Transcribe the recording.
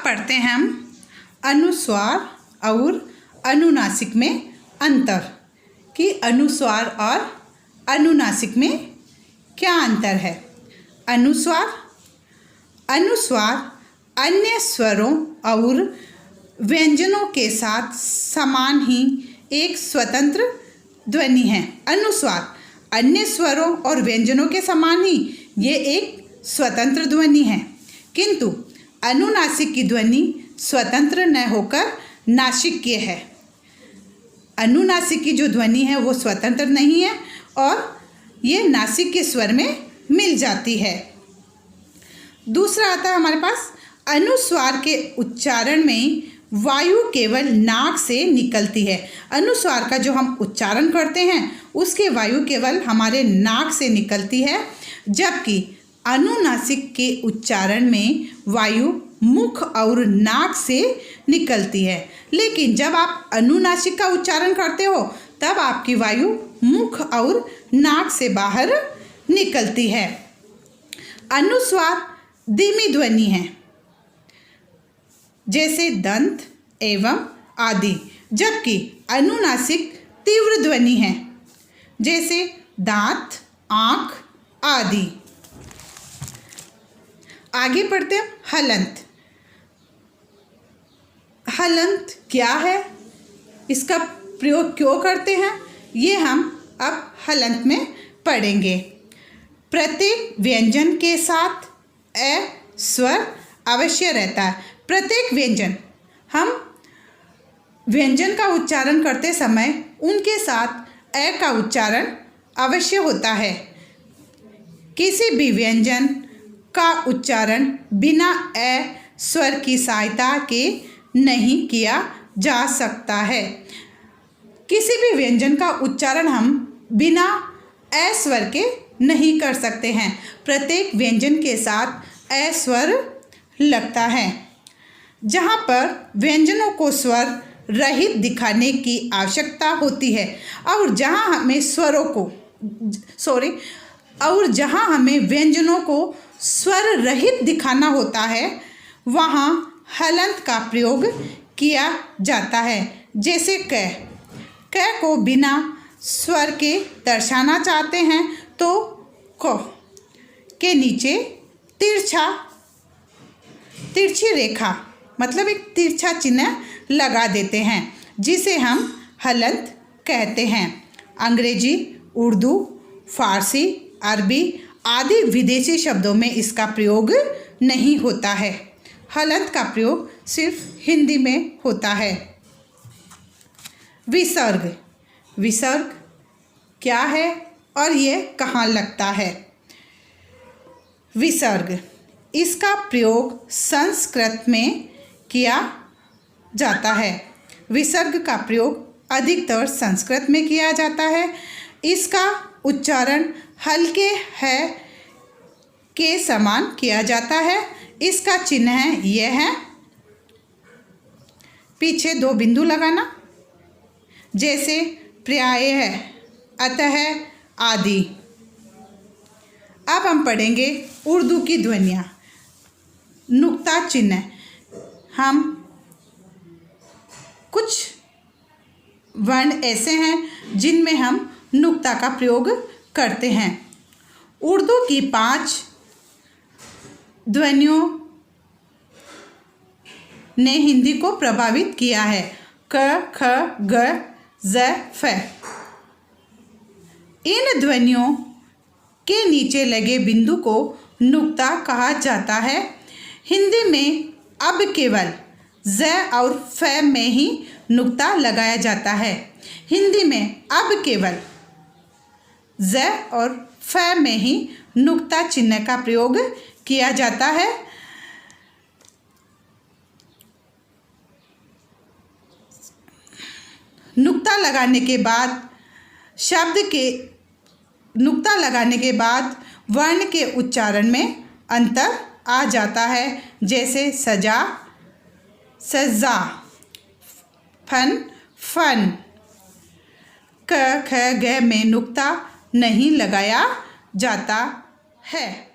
पढ़ते हैं हम अनुस्वार और अनुनासिक में अंतर कि अनुस्वार और अनुनासिक में क्या अंतर है। अनुस्वार अन्य स्वरों और व्यंजनों के साथ समान ही एक स्वतंत्र ध्वनि है। अनुस्वार अन्य स्वरों और व्यंजनों के समान ही ये एक स्वतंत्र ध्वनि है, किंतु अनुनासिक की ध्वनि स्वतंत्र न होकर नासिक्य है। अनुनासिक की जो ध्वनि है वो स्वतंत्र नहीं है और ये नासिक के स्वर में मिल जाती है। दूसरा आता है हमारे पास अनुस्वार के उच्चारण में वायु केवल नाक से निकलती है। अनुस्वार का जो हम उच्चारण करते हैं उसके वायु केवल हमारे नाक से निकलती है, जबकि अनुनासिक के उच्चारण में वायु मुख और नाक से निकलती है। लेकिन जब आप अनुनासिक का उच्चारण करते हो तब आपकी वायु मुख और नाक से बाहर निकलती है। अनुस्वार धीमी ध्वनि है, जैसे दंत एवं आदि, जबकि अनुनासिक तीव्र ध्वनि है, जैसे दांत, आँख आदि। आगे पढ़ते हैं हलंत। हलंत क्या है, इसका प्रयोग क्यों करते हैं, ये हम अब हलंत में पढ़ेंगे। प्रत्येक व्यंजन के साथ ए स्वर अवश्य रहता है। प्रत्येक व्यंजन, हम व्यंजन का उच्चारण करते समय उनके साथ ए का उच्चारण अवश्य होता है। किसी भी व्यंजन का उच्चारण बिना ए स्वर की सहायता के नहीं किया जा सकता है। किसी भी व्यंजन का उच्चारण हम बिना ए स्वर के नहीं कर सकते हैं। प्रत्येक व्यंजन के साथ ए स्वर लगता है। जहाँ पर व्यंजनों को स्वर रहित दिखाने की आवश्यकता होती है और जहाँ हमें व्यंजनों को स्वर रहित दिखाना होता है वहाँ हलंत का प्रयोग किया जाता है। जैसे क को बिना स्वर के दर्शाना चाहते हैं तो क के नीचे तिरछी रेखा मतलब एक तिरछा चिन्ह लगा देते हैं, जिसे हम हलंत कहते हैं। अंग्रेजी, उर्दू, फारसी, अरबी आदि विदेशी शब्दों में इसका प्रयोग नहीं होता है। हलंत का प्रयोग सिर्फ हिंदी में होता है। विसर्ग। विसर्ग क्या है और ये कहाँ लगता है। विसर्ग, इसका प्रयोग संस्कृत में किया जाता है। विसर्ग का प्रयोग अधिकतर संस्कृत में किया जाता है। इसका उच्चारण हल्के है के समान किया जाता है। इसका चिन्ह है यह है, पीछे 2 बिंदु लगाना, जैसे प्राय है, अतः आदि। अब हम पढ़ेंगे उर्दू की ध्वनियाँ। नुक्ता चिन्ह, हम कुछ वर्ण ऐसे हैं जिनमें हम नुक्ता का प्रयोग करते हैं। उर्दू की 5 ध्वनियों ने हिंदी को प्रभावित किया है। क, ख, ग, ज़, फ। इन ध्वनियों के नीचे लगे बिंदु को नुक्ता कहा जाता है। हिंदी में अब केवल ज़ और फ में ही नुक्ता लगाया जाता है। हिंदी में अब केवल ज़ और फ में ही नुक्ता चिन्ह का प्रयोग किया जाता है। नुक्ता लगाने के बाद वर्ण के उच्चारण में अंतर आ जाता है, जैसे सजा, सजा, फन, फन। क, ख, ग में नुक्ता नहीं लगाया जाता है।